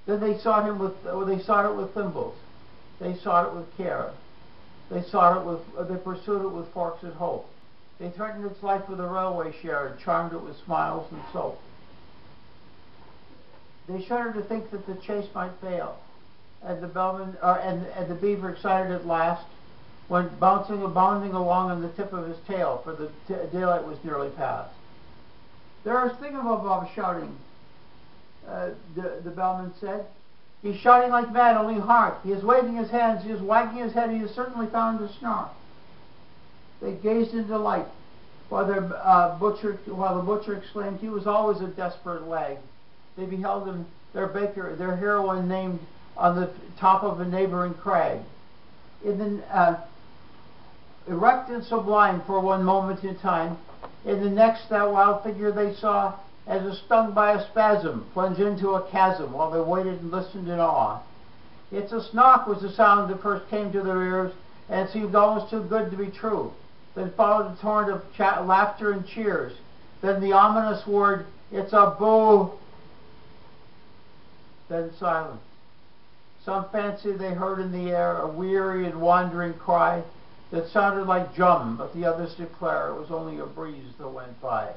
Then they sought him with, they sought it with thimbles. They sought it with care. They pursued it with forks and hope. They threatened its life with a railway share and charmed it with smiles and soap. They shuddered to think that the chase might fail, and the beaver excited at last went bounding along on the tip of his tail, for the daylight was nearly past. There's thingamabob shouting, the bellman said. He's shouting like mad, only hark! He is waving his hands, he is wagging his head, he has certainly found the Snark. They gazed in delight, while the butcher exclaimed, he was always a desperate wag. They beheld him, their baker, their heroine, named on the top of a neighboring crag. Erect and sublime for one moment in time, in the next that wild figure they saw, as if stung by a spasm, plunge into a chasm while they waited and listened in awe. It's a Snark was the sound that first came to their ears, and it seemed almost too good to be true. Then followed a torrent of laughter and cheers. Then the ominous word, it's a boo. Then silence. Some fancied they heard in the air a weary and wandering cry that sounded like jum, but the others declare it was only a breeze that went by.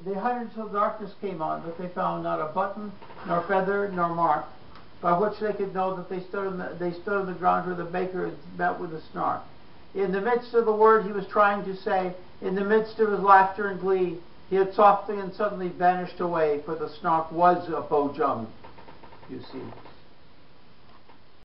They hunted till darkness came on, but they found not a button, nor feather, nor mark, by which they could know that they stood on the ground where the baker had met with the Snark. In the midst of the word he was trying to say, in the midst of his laughter and glee, he had softly and suddenly vanished away, for the Snark was a bojum, you see.